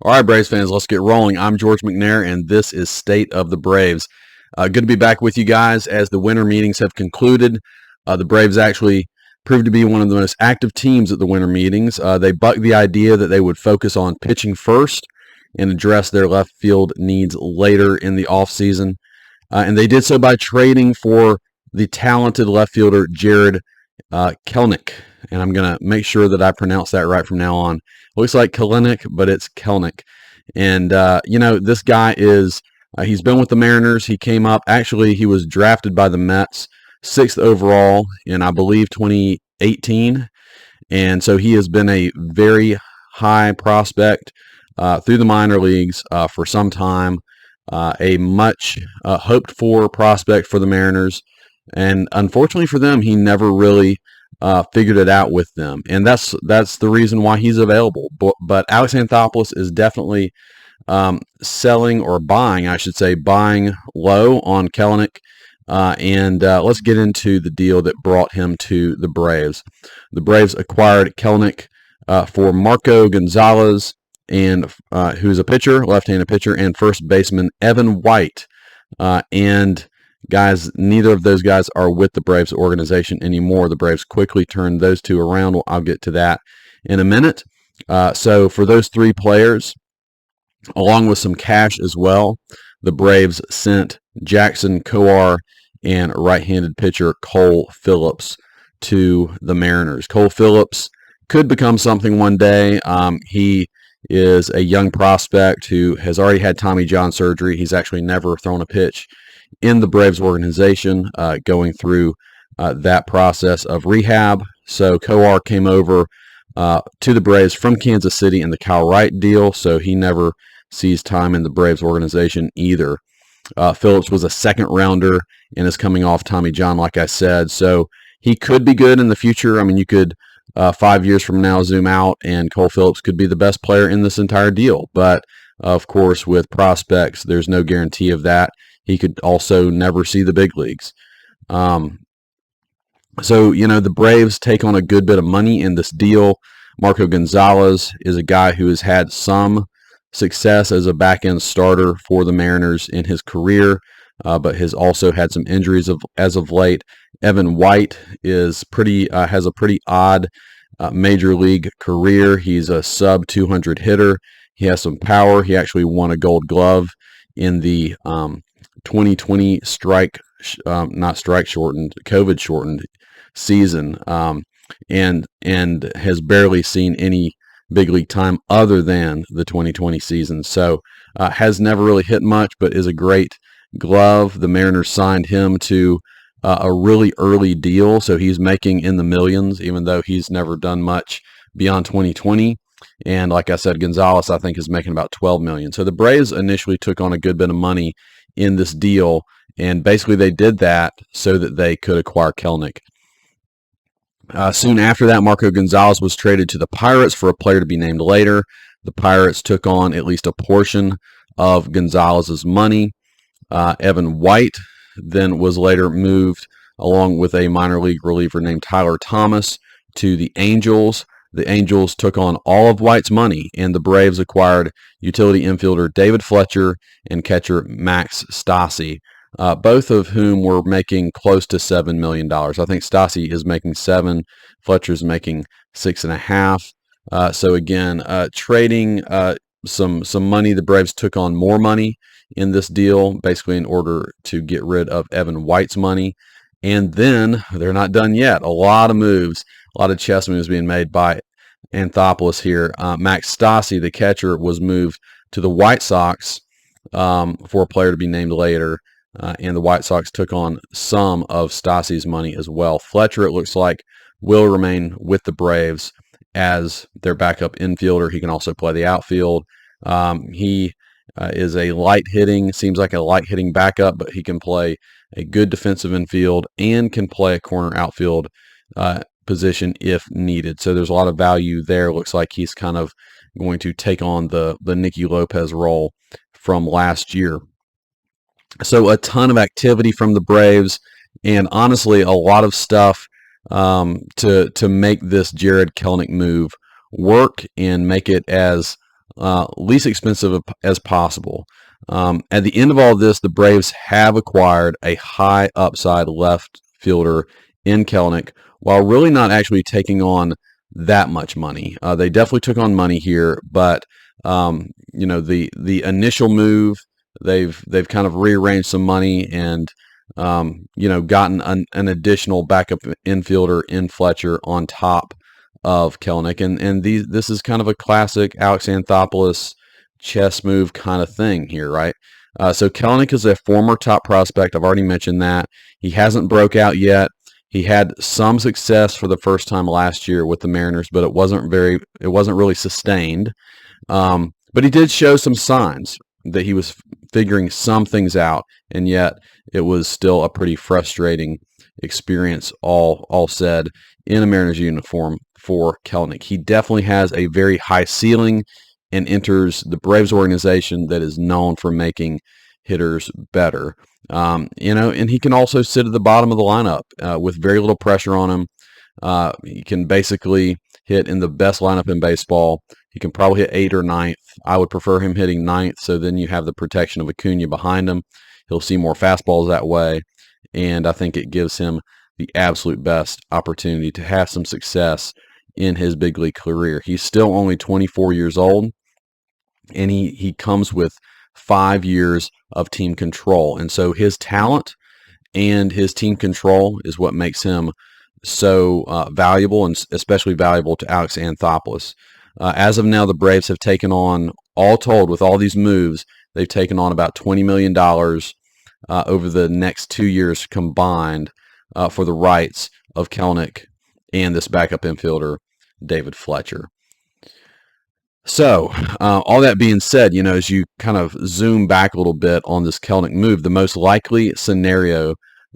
All right, Braves fans, let's get rolling. I'm George McNair, and this is State of the Braves. Good to be back with you guys as the winter meetings have concluded. The Braves actually proved to be one of the most active teams at the winter meetings. They bucked the idea that they would focus on pitching first and address their left field needs later in the offseason. And they did so by trading for the talented left fielder Jared Kelenic. And I'm going to make sure that I pronounce that right from now on. Looks like Kelenic, but it's Kelenic. And, this guy is, he's been with the Mariners. He came up, actually, he was drafted by the Mets, 6th overall in, I believe, 2018. And so he has been a very high prospect through the minor leagues for some time. A much hoped for prospect for the Mariners. And unfortunately for them, he never really figured it out with them, and that's the reason why he's available. But Alex Anthopoulos is definitely selling, or buying, I should say, buying low on Kelenic. And let's get into the deal that brought him to the Braves. The Braves acquired Kelenic for Marco Gonzalez, and who's a pitcher, left-handed pitcher, and first baseman Evan White. And guys, neither of those guys are with the Braves organization anymore. The Braves quickly turned those two around. I'll get to that in a minute. So for those three players, along with some cash as well, the Braves sent Jackson Kowar and right-handed pitcher Cole Phillips to the Mariners. Cole Phillips could become something one day. He is a young prospect who has already had Tommy John surgery. He's actually never thrown a pitch in the Braves organization, going through that process of rehab. So Kowar came over to the Braves from Kansas City in the Kyle Wright deal, so he never sees time in the Braves organization either. Phillips was a second rounder and is coming off Tommy John, like I said, so he could be good in the future. I mean, you could 5 years from now zoom out and Cole Phillips could be the best player in this entire deal, but of course with prospects there's no guarantee of that. He could also never see the big leagues. So, the Braves take on a good bit of money in this deal. Marco Gonzalez is a guy who has had some success as a back-end starter for the Mariners in his career, but has also had some injuries as of late. Evan White is has a pretty odd major league career. He's a sub-200 hitter. He has some power. He actually won a Gold Glove in the 2020 COVID shortened season, and has barely seen any big league time other than the 2020 season. So has never really hit much, but is a great glove. The Mariners signed him to a really early deal, so he's making in the millions, even though he's never done much beyond 2020. And like I said, Gonzalez, I think, is making about $12 million. So the Braves initially took on a good bit of money in this deal, and basically they did that so that they could acquire Kelenic. Soon after that, Marco Gonzalez was traded to the Pirates for a player to be named later. The Pirates took on at least a portion of Gonzalez's money. Evan White then was later moved, along with a minor league reliever named Tyler Thomas, to the Angels. The Angels took on all of White's money, and the Braves acquired utility infielder David Fletcher and catcher Max Stassi, both of whom were making close to $7 million. I think Stassi is making $7 million, Fletcher's making $6.5 million. So again, trading some money, the Braves took on more money in this deal, basically in order to get rid of Evan White's money. And then they're not done yet. A lot of moves, a lot of chess moves being made by Anthopoulos here. Max Stassi, the catcher, was moved to the White Sox for a player to be named later, and the White Sox took on some of Stassi's money as well. Fletcher, it looks like, will remain with the Braves as their backup infielder. He can also play the outfield. He is a seems like a light-hitting backup, but he can play a good defensive infield and can play a corner outfield position if needed. So there's a lot of value there. Looks like he's kind of going to take on the Nicky Lopez role from last year. So a ton of activity from the Braves, and honestly a lot of stuff to make this Jared Kelenic move work and make it as least expensive as possible. At the end of all this, the Braves have acquired a high upside left fielder in Kelenic, while really not actually taking on that much money. They definitely took on money here, but the initial move, they've kind of rearranged some money and gotten an additional backup infielder in Fletcher on top of Kelenic, and this is kind of a classic Alex Anthopoulos chess move kind of thing here, right? So Kelenic is a former top prospect. I've already mentioned that. He hasn't broke out yet. He had some success for the first time last year with the Mariners, but it wasn't really sustained. But he did show some signs that he was figuring some things out, and yet it was still a pretty frustrating experience, all said, in a Mariners uniform for Kelenic. He definitely has a very high ceiling and enters the Braves organization that is known for making hitters better. And he can also sit at the bottom of the lineup with very little pressure on him. He can basically hit in the best lineup in baseball. He can probably hit 8th or 9th. I would prefer him hitting 9th, so then you have the protection of Acuna behind him. He'll see more fastballs that way, and I think it gives him the absolute best opportunity to have some success in his big league career. He's still only 24 years old, and he comes with 5 years of team control. And so his talent and his team control is what makes him so valuable, and especially valuable to Alex Anthopoulos. As of now, the Braves have taken on, all told, with all these moves, they've taken on about $20 million over the next 2 years combined for the rights of Kelenic and this backup infielder, David Fletcher. So, all that being said, as you kind of zoom back a little bit on this Kelenic move, the most likely scenario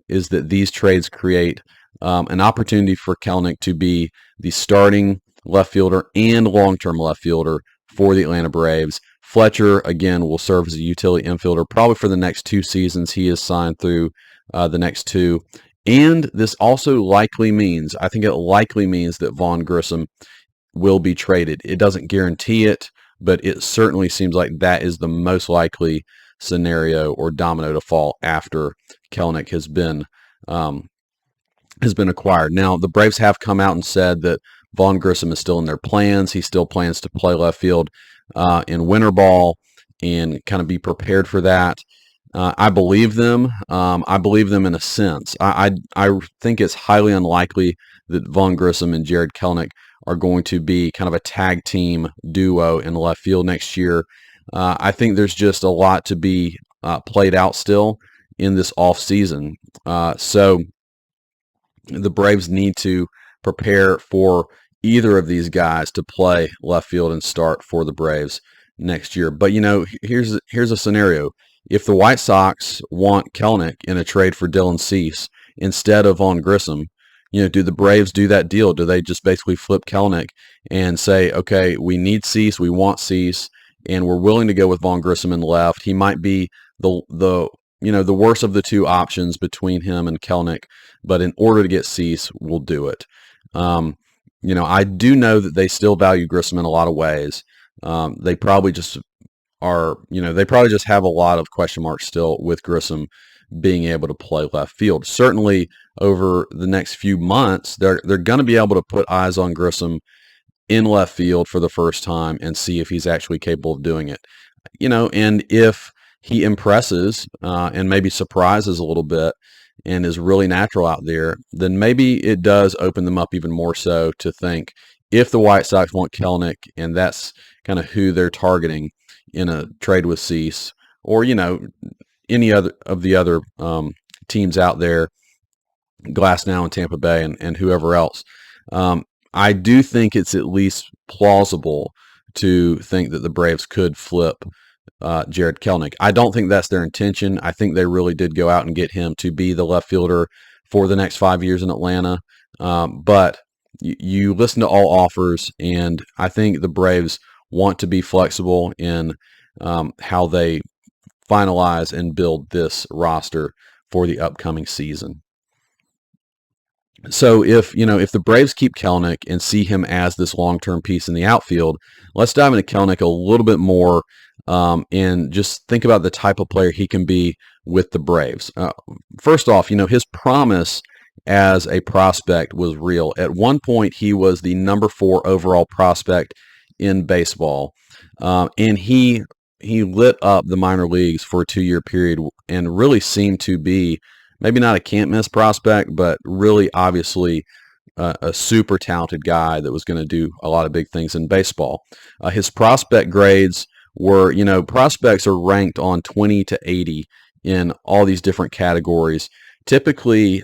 is that these trades create an opportunity for Kelenic to be the starting left fielder and long-term left fielder for the Atlanta Braves. Fletcher, again, will serve as a utility infielder probably for the next 2 seasons. He is signed through the next 2. And this also likely means, I think it likely means that Vaughn Grissom will be traded. It doesn't guarantee it, but it certainly seems like that is the most likely scenario or domino to fall after Kelenic has been acquired. Now, the Braves have come out and said that Vaughn Grissom is still in their plans. He still plans to play left field in winter ball and kind of be prepared for that. I believe them. I believe them in a sense. I think it's highly unlikely that Vaughn Grissom and Jared Kelenic are going to be kind of a tag team duo in left field next year. I think there's just a lot to be played out still in this offseason. So the Braves need to prepare for either of these guys to play left field and start for the Braves next year. But, here's a scenario. If the White Sox want Kelenic in a trade for Dylan Cease instead of Vaughn Grissom, do the Braves do that deal? Do they just basically flip Kelenic and say, okay, we need Cease, we want Cease, and we're willing to go with Vaughn Grissom in left? He might be the worst of the 2 options between him and Kelenic, but in order to get Cease, we'll do it. I do know that they still value Grissom in a lot of ways. They probably just have a lot of question marks still with Grissom being able to play left field. Certainly over the next few months, they're going to be able to put eyes on Grissom in left field for the first time and see if he's actually capable of doing it. And if he impresses and maybe surprises a little bit and is really natural out there, then maybe it does open them up even more so to think, if the White Sox want Kelenic and that's kind of who they're targeting in a trade with Cease, or any other of the other teams out there, Glasnow and Tampa Bay and whoever else, I do think it's at least plausible to think that the Braves could flip Jared Kelenic. I don't think that's their intention. I think they really did go out and get him to be the left fielder for the next 5 years in Atlanta. But you listen to all offers, and I think the Braves want to be flexible in how they finalize and build this roster for the upcoming season. So if the Braves keep Kelenic and see him as this long-term piece in the outfield, let's dive into Kelenic a little bit more, and just think about the type of player he can be with the Braves. First off, his promise as a prospect was real. At one point, he was the number 4 overall prospect in baseball, and he lit up the minor leagues for a 2-year period and really seemed to be maybe not a can't miss prospect, but really obviously a super talented guy that was going to do a lot of big things in baseball. His prospect grades were, prospects are ranked on 20 to 80 in all these different categories. Typically,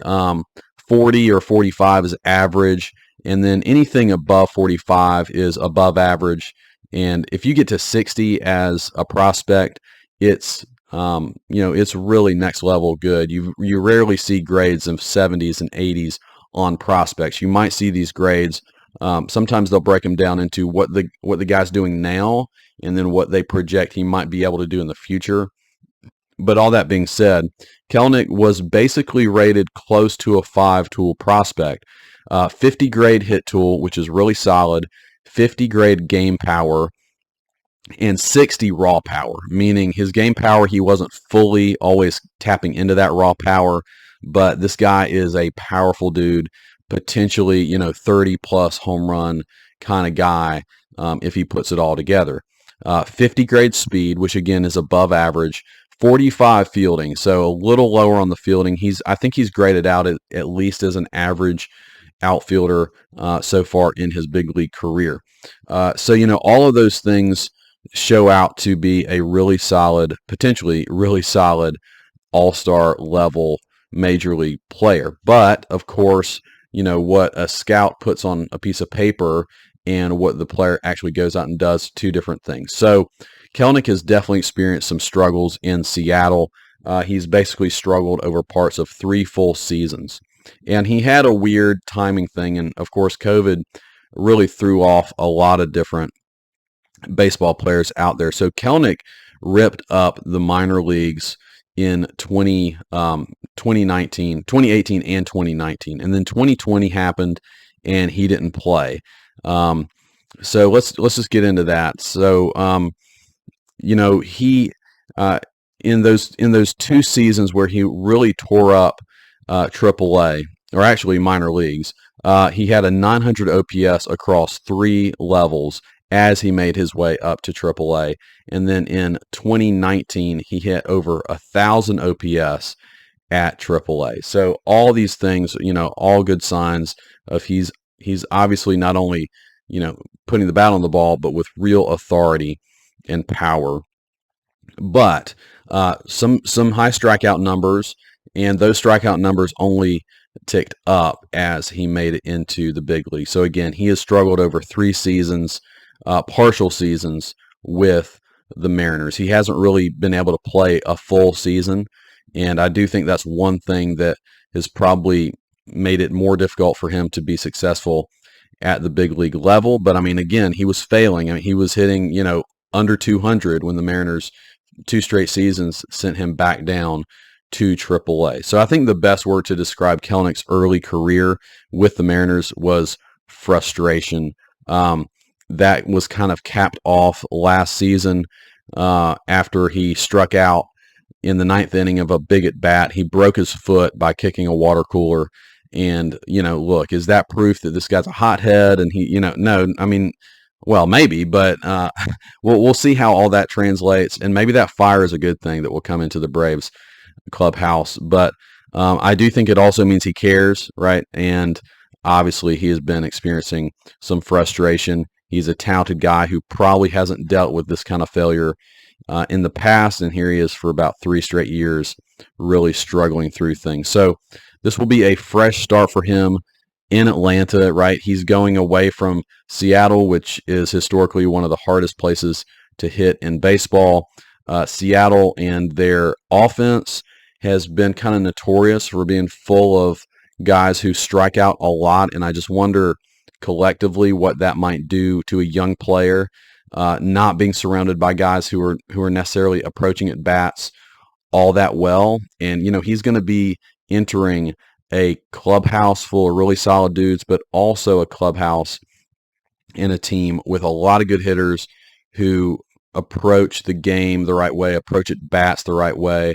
40 or 45 is average, and then anything above 45 is above average. And if you get to 60 as a prospect, it's it's really next level good. You rarely see grades of 70s and 80s on prospects. You might see these grades. Sometimes they'll break them down into what the guy's doing now, and then what they project he might be able to do in the future. But all that being said, Kelenic was basically rated close to a 5-tool prospect. 50 grade hit tool, which is really solid. 50 grade game power, and 60 raw power, meaning his game power, he wasn't fully always tapping into that raw power, but this guy is a powerful dude, potentially, 30 plus home run kind of guy, if he puts it all together. 50 grade speed, which again is above average. 45 fielding, so a little lower on the fielding. I think he's graded out at least as an average outfielder so far in his big league career. So all of those things show out to be a really solid, potentially really solid all-star level major league player. But of course, what a scout puts on a piece of paper and what the player actually goes out and does, two different things. So Kelenic has definitely experienced some struggles in Seattle. He's basically struggled over parts of 3 full seasons. And he had a weird timing thing, and of course COVID really threw off a lot of different baseball players out there. So Kelenic ripped up the minor leagues in 2018 and 2019. And then 2020 happened and he didn't play. So let's just get into that. So, he in those 2 seasons where he really tore up AAA, or actually minor leagues, he had a 900 OPS across 3 levels as he made his way up to AAA. And then in 2019, he hit over 1,000 OPS at AAA. So all these things, all good signs of he's obviously not only, putting the bat on the ball, but with real authority and power. But some high strikeout numbers, and those strikeout numbers only ticked up as he made it into the big league. So again, he has struggled over 3 seasons, partial seasons with the Mariners. He hasn't really been able to play a full season, and I do think that's one thing that has probably made it more difficult for him to be successful at the big league level. But I mean, again, he was failing. I mean, he was hitting, under 200 when the Mariners 2 straight seasons sent him back down to AAA. So I think the best word to describe Kelenic's early career with the Mariners was frustration. That was kind of capped off last season after he struck out in the 9th inning of a big at bat. He broke his foot by kicking a water cooler. And, look, is that proof that this guy's a hothead? And he, no, I mean, well, maybe, but we'll see how all that translates. And maybe that fire is a good thing that will come into the Braves clubhouse. But I do think it also means he cares, right? And obviously he has been experiencing some frustration. He's a talented guy who probably hasn't dealt with this kind of failure in the past. And here he is for about 3 straight years, really struggling through things. So this will be a fresh start for him in Atlanta, right? He's going away from Seattle, which is historically one of the hardest places to hit in baseball. Seattle and their offense has been kind of notorious for being full of guys who strike out a lot, and I just wonder collectively what that might do to a young player, not being surrounded by guys who are necessarily approaching at bats all that well. And he's going to be entering a clubhouse full of really solid dudes, but also a clubhouse and a team with a lot of good hitters who approach the game the right way, approach at bats the right way.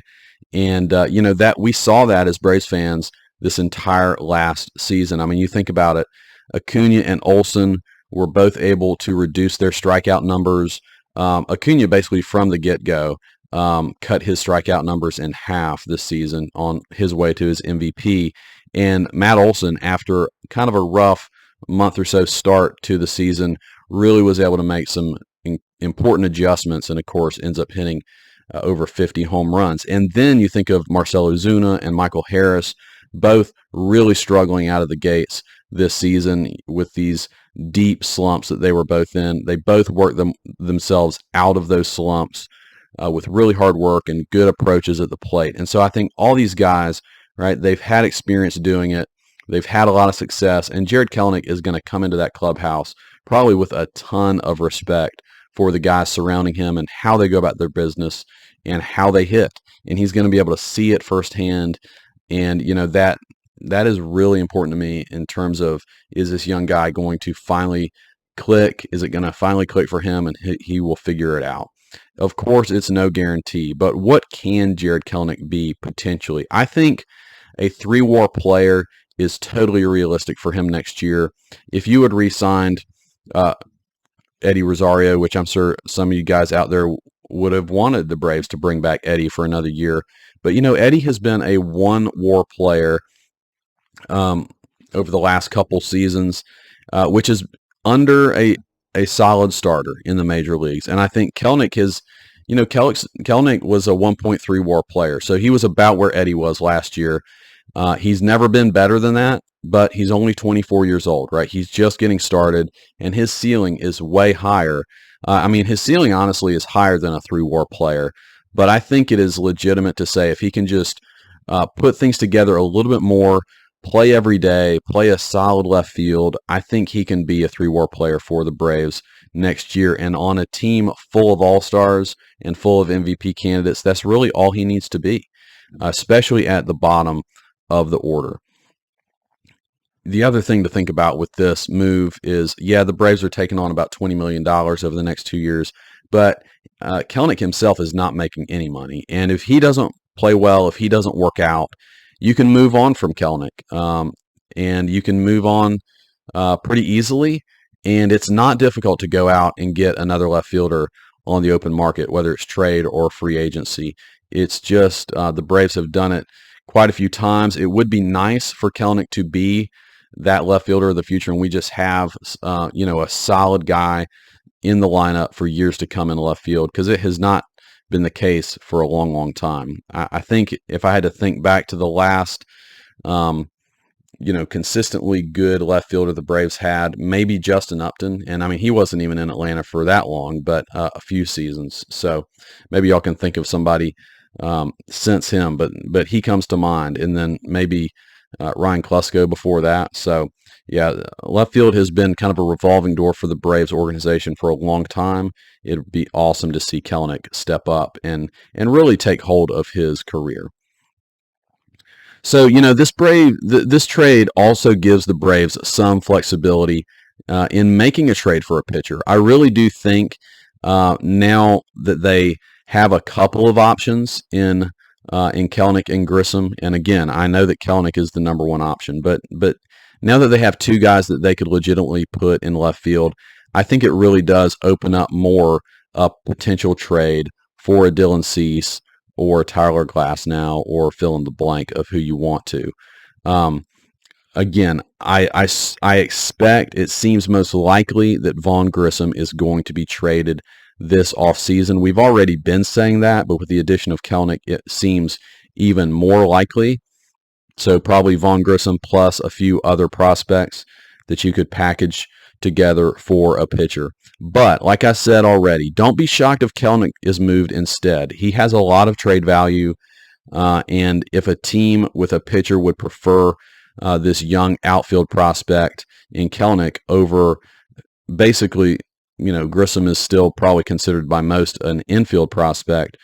And, that we saw that as Braves fans this entire last season. I mean, you think about it, Acuna and Olsen were both able to reduce their strikeout numbers. Acuna basically from the get-go cut his strikeout numbers in half this season on his way to his MVP. And Matt Olsen, after kind of a rough month or so start to the season, really was able to make some important adjustments, and of course ends up hitting over 50 home runs. And then you think of Marcell Ozuna and Michael Harris, both really struggling out of the gates this season with these deep slumps that they were both in. They both worked themselves out of those slumps with really hard work and good approaches at the plate. And so I think all these guys, right, they've had experience doing it. They've had a lot of success, and Jared Kelenic is going to come into that clubhouse probably with a ton of respect for the guys surrounding him and how they go about their business and how they hit. And he's going to be able to see it firsthand. And, that is really important to me in terms of, is this young guy going to finally click? Is it going to finally click for him and he will figure it out? Of course, it's no guarantee, but what can Jared Kelenic be potentially? I think a 3-WAR player is totally realistic for him next year. If you had re-signed Eddie Rosario, which I'm sure some of you guys out there would have wanted the Braves to bring back Eddie for another year. But, Eddie has been a 1-WAR player over the last couple seasons, which is under a solid starter in the major leagues. And I think Kelenic Kelenic was a 1.3 WAR player, so he was about where Eddie was last year. He's never been better than that, but he's only 24 years old, right? He's just getting started, and his ceiling is way higher. His ceiling, honestly, is higher than a 3-WAR player, but I think it is legitimate to say if he can just put things together a little bit more, play every day, play a solid left field, I think he can be a 3-WAR player for the Braves next year. And on a team full of all-stars and full of MVP candidates, that's really all he needs to be, especially at the bottom of the order. The other thing to think about with this move is, the Braves are taking on about $20 million over the next 2 years, but Kelenic himself is not making any money. And if he doesn't play well, if he doesn't work out, you can move on from Kelenic, and you can move on pretty easily. And it's not difficult to go out and get another left fielder on the open market, whether it's trade or free agency. It's just the Braves have done it quite a few times. It would be nice for Kelenic to be that left fielder of the future, and we just have a solid guy in the lineup for years to come in left field, because it has not been the case for a long, long time. I think if I had to think back to the last consistently good left fielder the Braves had, maybe Justin Upton, and he wasn't even in Atlanta for that long, but a few seasons. So maybe y'all can think of somebody since him, but he comes to mind, and then maybe Ryan Klesko before that. So left field has been kind of a revolving door for the Braves organization for a long time. It'd be awesome to see Kelenic step up and really take hold of his career. So, this trade also gives the Braves some flexibility in making a trade for a pitcher. I really do think now that they have a couple of options in Kelenic and Grissom, and again, I know that Kelenic is the number one option, but now that they have two guys that they could legitimately put in left field, I think it really does open up more a potential trade for a Dylan Cease or Tyler Glasnow, or fill in the blank of who you want to. Again, I expect, it seems most likely that Vaughn Grissom is going to be traded this offseason. We've already been saying that, but with the addition of Kelenic, it seems even more likely. So probably Vaughn Grissom plus a few other prospects that you could package together for a pitcher. But like I said already, don't be shocked if Kelenic is moved instead. He has a lot of trade value, and if a team with a pitcher would prefer this young outfield prospect in Kelenic over, basically, Grissom is still probably considered by most an infield prospect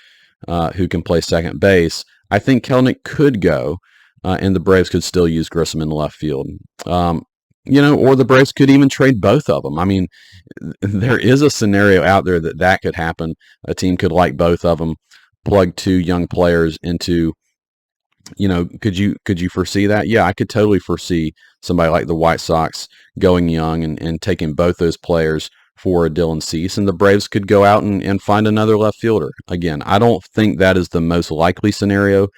who can play second base. I think Kelenic could go. and the Braves could still use Grissom in left field. Or the Braves could even trade both of them. I mean, there is a scenario out there that could happen. A team could like both of them, plug two young players into. Could you foresee that? Yeah, I could totally foresee somebody like the White Sox going young and taking both those players for a Dylan Cease, and the Braves could go out and find another left fielder. Again, I don't think that is the most likely scenario,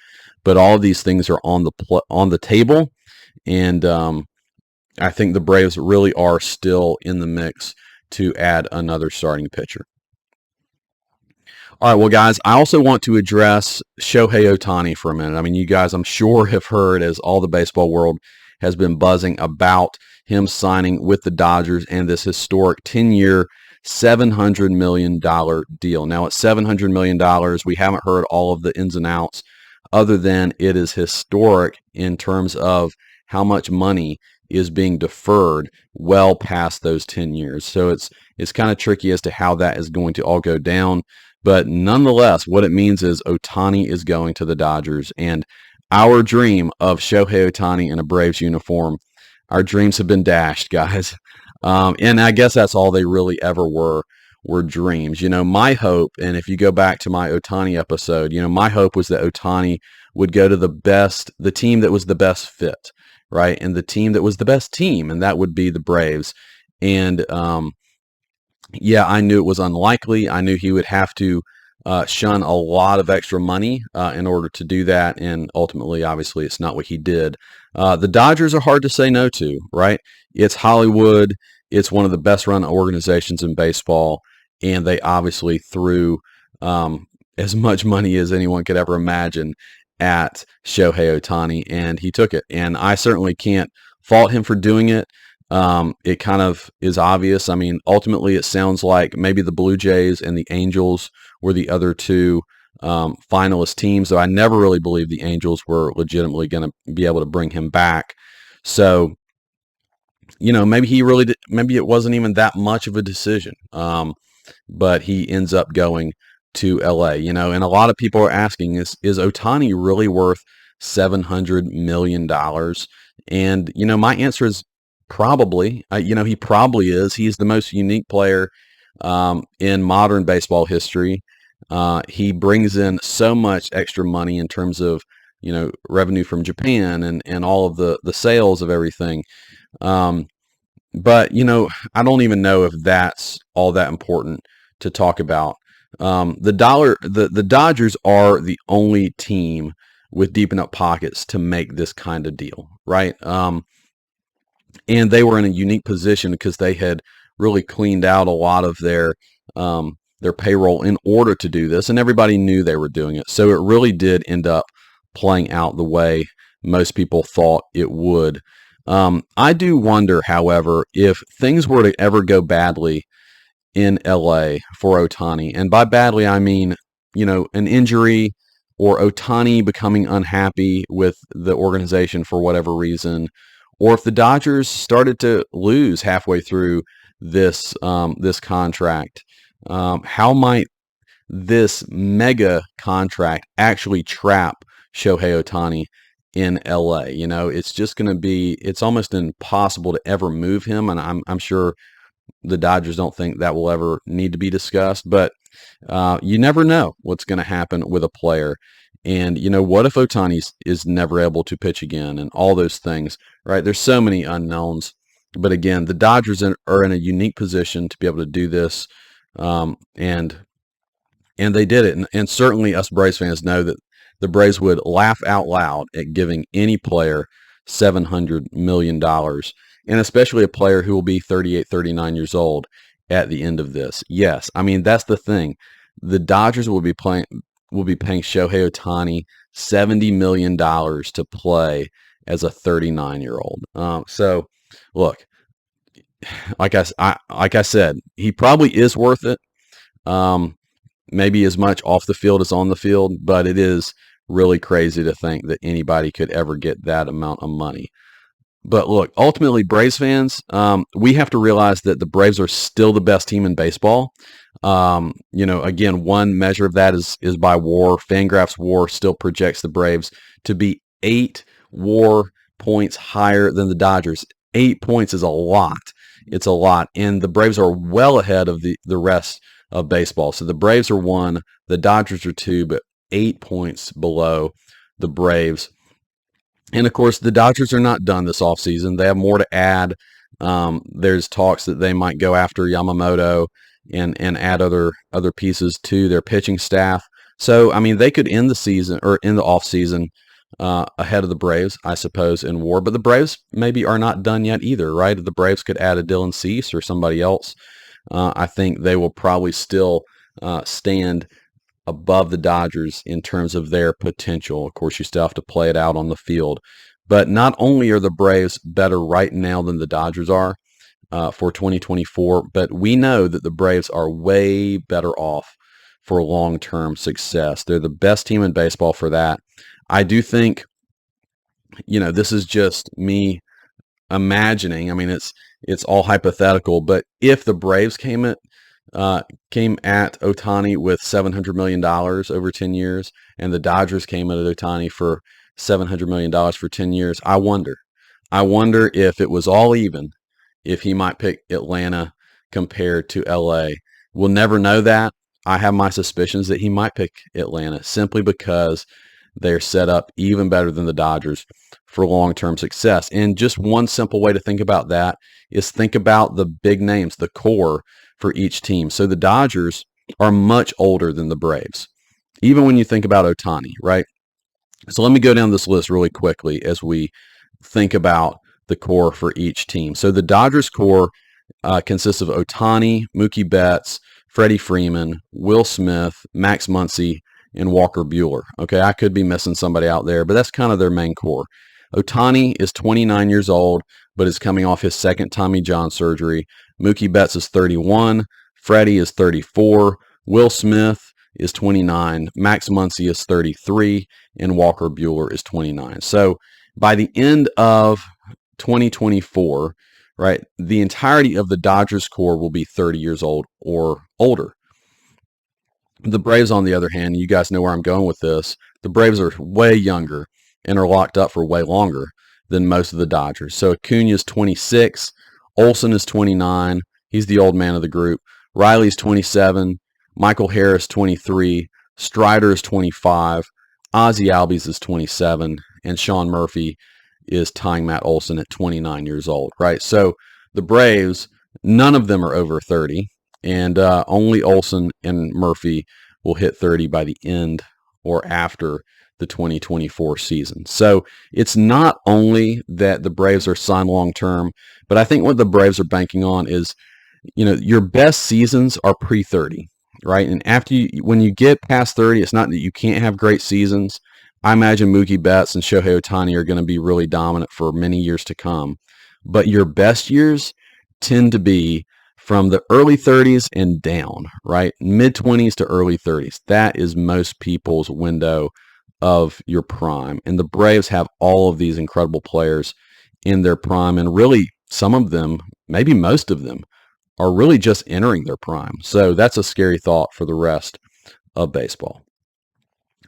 but all of these things are on the table, and I think the Braves really are still in the mix to add another starting pitcher. All right, well, guys, I also want to address Shohei Ohtani for a minute. I mean, you guys, I'm sure, have heard, as all the baseball world has been buzzing about him signing with the Dodgers and this historic 10-year, $700 million deal. Now, at $700 million, we haven't heard all of the ins and outs, other than it is historic in terms of how much money is being deferred well past those 10 years. So it's kind of tricky as to how that is going to all go down. But nonetheless, what it means is Ohtani is going to the Dodgers, and our dream of Shohei Ohtani in a Braves uniform, our dreams have been dashed, guys. And I guess that's all they really ever were dreams. My hope, and if you go back to my Ohtani episode, my hope was that Ohtani would go to the team that was the best fit, right? And the team that was the best team, and that would be the Braves. And yeah, I knew it was unlikely. I knew he would have to shun a lot of extra money in order to do that, and ultimately, obviously, it's not what he did. The Dodgers are hard to say no to, right? It's Hollywood. It's one of the best-run organizations in baseball, and they obviously threw as much money as anyone could ever imagine at Shohei Ohtani, and he took it. And I certainly can't fault him for doing it. It kind of is obvious. I mean, ultimately, it sounds like maybe the Blue Jays and the Angels were the other two finalist teams, though I never really believed the Angels were legitimately going to be able to bring him back. So, maybe he really did, maybe it wasn't even that much of a decision, but he ends up going to LA, and a lot of people are asking, is Ohtani really worth $700 million? And, my answer is probably. He probably is. He's the most unique player in modern baseball history. He brings in so much extra money in terms of, revenue from Japan and all of the sales of everything. But, I don't even know if that's all that important to talk about. The Dodgers are the only team with deep enough pockets to make this kind of deal, right? And they were in a unique position because they had really cleaned out a lot of their payroll in order to do this, and everybody knew they were doing it. So it really did end up playing out the way most people thought it would. I do wonder, however, if things were to ever go badly in LA for Ohtani, and by badly I mean, an injury or Ohtani becoming unhappy with the organization for whatever reason, or if the Dodgers started to lose halfway through this contract, how might this mega contract actually trap Shohei Ohtani in LA? It's just going to be, it's almost impossible to ever move him, and I'm sure the Dodgers don't think that will ever need to be discussed, but you never know what's going to happen with a player. And, what if Ohtani is never able to pitch again, and all those things, right? There's so many unknowns. But again, the Dodgers are in a unique position to be able to do this, and they did it. And certainly us Braves fans know that the Braves would laugh out loud at giving any player $700 million, and especially a player who will be 38, 39 years old at the end of this. Yes, I mean, that's the thing. The Dodgers will be paying Shohei Ohtani $70 million to play as a 39-year-old. So, look, like I said, he probably is worth it. Maybe as much off the field as on the field, but it is really crazy to think that anybody could ever get that amount of money. But look, ultimately, Braves fans, we have to realize that the Braves are still the best team in baseball. Again, one measure of that is by WAR. Fangraphs WAR still projects the Braves to be 8 WAR points higher than the Dodgers. 8 points is a lot. It's a lot. And the Braves are well ahead of the rest of baseball. So the Braves are 1, the Dodgers are 2, but 8 points below the Braves. And of course, the Dodgers are not done this offseason. They have more to add. There's talks that they might go after Yamamoto and add other pieces to their pitching staff. So, I mean, they could end the season or in the offseason ahead of the Braves, I suppose, in WAR. But the Braves maybe are not done yet either, right? The Braves could add a Dylan Cease or somebody else. I think they will probably still stand above the Dodgers in terms of their potential. Of course, you still have to play it out on the field. But not only are the Braves better right now than the Dodgers are for 2024, but we know that the Braves are way better off for long-term success. They're the best team in baseball for that. I do think, this is just me imagining. I mean, it's all hypothetical, but if the Braves came at Ohtani with $700 million over 10 years, and the Dodgers came at Ohtani for $700 million for 10 years, I wonder if it was all even, if he might pick Atlanta compared to LA. We'll never know that. I have my suspicions that he might pick Atlanta simply because they're set up even better than the Dodgers for long-term success. And just one simple way to think about that is think about the big names, the core for each team. So the Dodgers are much older than the Braves, even when you think about Ohtani, right? So let me go down this list really quickly as we think about the core for each team. So the Dodgers core consists of Ohtani, Mookie Betts, Freddie Freeman, Will Smith, Max Muncy, and Walker Buehler. Okay, I could be missing somebody out there, but that's kind of their main core. Ohtani is 29 years old, but is coming off his second Tommy John surgery. Mookie Betts is 31. Freddie is 34. Will Smith is 29. Max Muncy is 33. And Walker Buehler is 29. So by the end of 2024, right, the entirety of the Dodgers core will be 30 years old or older. The Braves, on the other hand, you guys know where I'm going with this. The Braves are way younger and are locked up for way longer than most of the Dodgers. So Acuna is 26. Olsen is 29. He's the old man of the group. Riley's 27. Michael Harris, 23. Strider is 25. Ozzie Albies is 27. And Sean Murphy is tying Matt Olson at 29 years old, right? So the Braves, none of them are over 30. And only Olsen and Murphy will hit 30 by the end or after the 2024 season. So it's not only that the Braves are signed long-term, but I think what the Braves are banking on is, your best seasons are pre-30, right? And when you get past 30, it's not that you can't have great seasons. I imagine Mookie Betts and Shohei Ohtani are going to be really dominant for many years to come. But your best years tend to be from the early 30s and down, right? Mid-20s to early 30s. That is most people's window of your prime. And the Braves have all of these incredible players in their prime. And really, some of them, maybe most of them, are really just entering their prime. So that's a scary thought for the rest of baseball.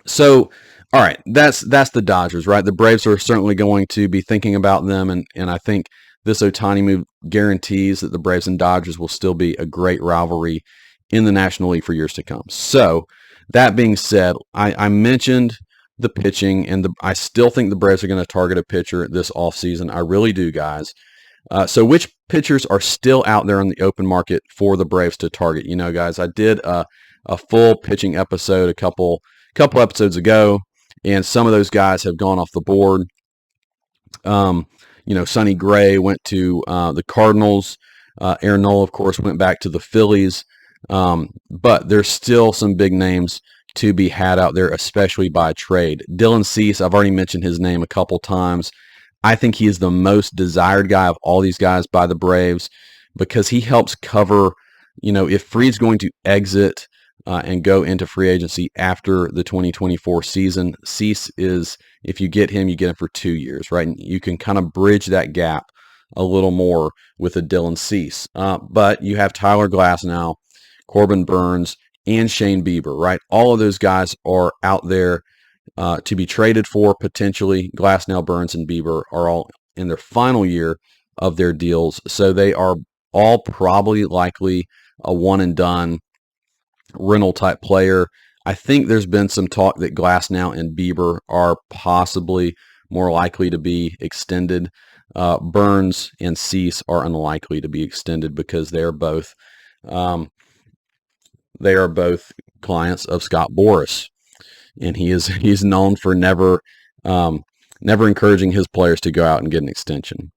So, all right, that's the Dodgers, right? The Braves are certainly going to be thinking about them. And I think this Ohtani move guarantees that the Braves and Dodgers will still be a great rivalry in the National League for years to come. So that being said, I mentioned the pitching, and I still think the Braves are going to target a pitcher this offseason. I really do, guys. So which pitchers are still out there on the open market for the Braves to target? Guys, I did a full pitching episode a couple episodes ago, and some of those guys have gone off the board. Sonny Gray went to the Cardinals. Aaron Nola, of course, went back to the Phillies. But there's still some big names to be had out there, especially by trade. Dylan Cease, I've already mentioned his name a couple times. I think he is the most desired guy of all these guys by the Braves because he helps cover, if Fried's going to exit and go into free agency after the 2024 season, Cease is, if you get him for 2 years, right? And you can kind of bridge that gap a little more with a Dylan Cease. But you have Tyler Glasnow, Corbin Burns, and Shane Bieber, right? All of those guys are out there to be traded for potentially. Glasnow, Burns, and Bieber are all in their final year of their deals, so they are all probably likely a one-and-done rental type player. I think there's been some talk that Glasnow and Bieber are possibly more likely to be extended. Burns and Cease are unlikely to be extended because they are both clients of Scott Boras, and he's known for never encouraging his players to go out and get an extension.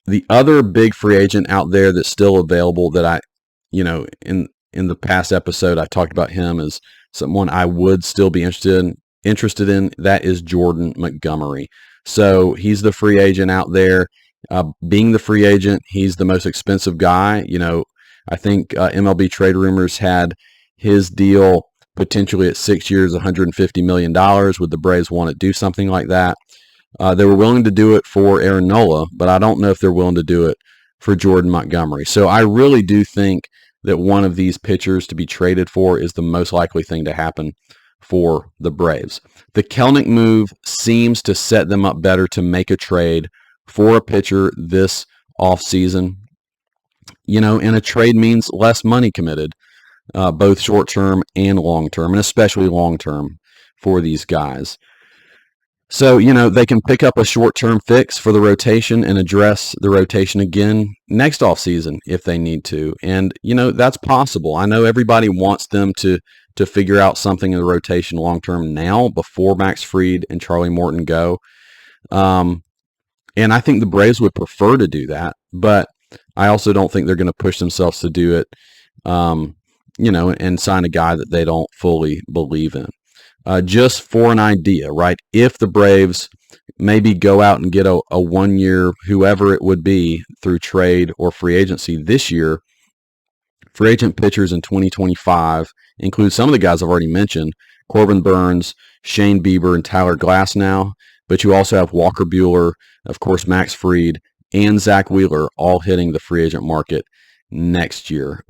The other big free agent out there that's still available that I, in the past episode I talked about him as someone I would still be interested in. That is Jordan Montgomery. So he's the free agent out there. Being the free agent, he's the most expensive guy. I think MLB Trade Rumors had his deal potentially at 6 years, $150 million. Would the Braves want to do something like that? They were willing to do it for Aaron Nola, but I don't know if they're willing to do it for Jordan Montgomery. So I really do think that one of these pitchers to be traded for is the most likely thing to happen for the Braves. The Kelenic move seems to set them up better to make a trade for a pitcher this offseason. And a trade means less money committed, both short-term and long-term, and especially long-term for these guys. So, they can pick up a short-term fix for the rotation and address the rotation again next offseason if they need to. And, that's possible. I know everybody wants them to figure out something in the rotation long-term now before Max Fried and Charlie Morton go. And I think the Braves would prefer to do that, but I also don't think they're going to push themselves to do it, and sign a guy that they don't fully believe in. Just for an idea, right? If the Braves maybe go out and get a 1 year, whoever it would be, through trade or free agency this year, free agent pitchers in 2025 include some of the guys I've already mentioned: Corbin Burns, Shane Bieber, and Tyler Glasnow. But you also have Walker Buehler, of course, Max Fried, and Zach Wheeler all hitting the free agent market next year.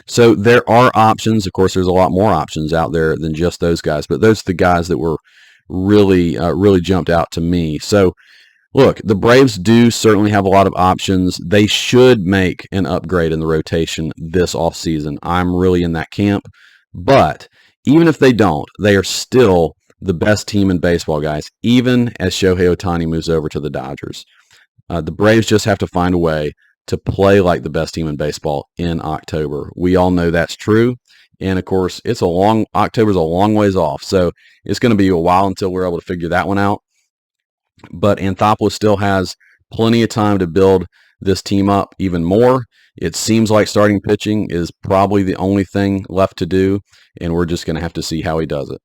So there are options. Of course, there's a lot more options out there than just those guys, but those are the guys that were really jumped out to me. So look, the Braves do certainly have a lot of options. They should make an upgrade in the rotation this offseason. I'm really in that camp. But even if they don't, they are still the best team in baseball, guys, even as Shohei Ohtani moves over to the Dodgers. The Braves just have to find a way to play like the best team in baseball in October. We all know that's true. And of course, October's a long ways off. So it's going to be a while until we're able to figure that one out. But Anthopoulos still has plenty of time to build this team up even more. It seems like starting pitching is probably the only thing left to do, and we're just going to have to see how he does it.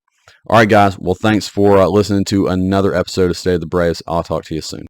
All right, guys. Well, thanks for listening to another episode of State of the Braves. I'll talk to you soon.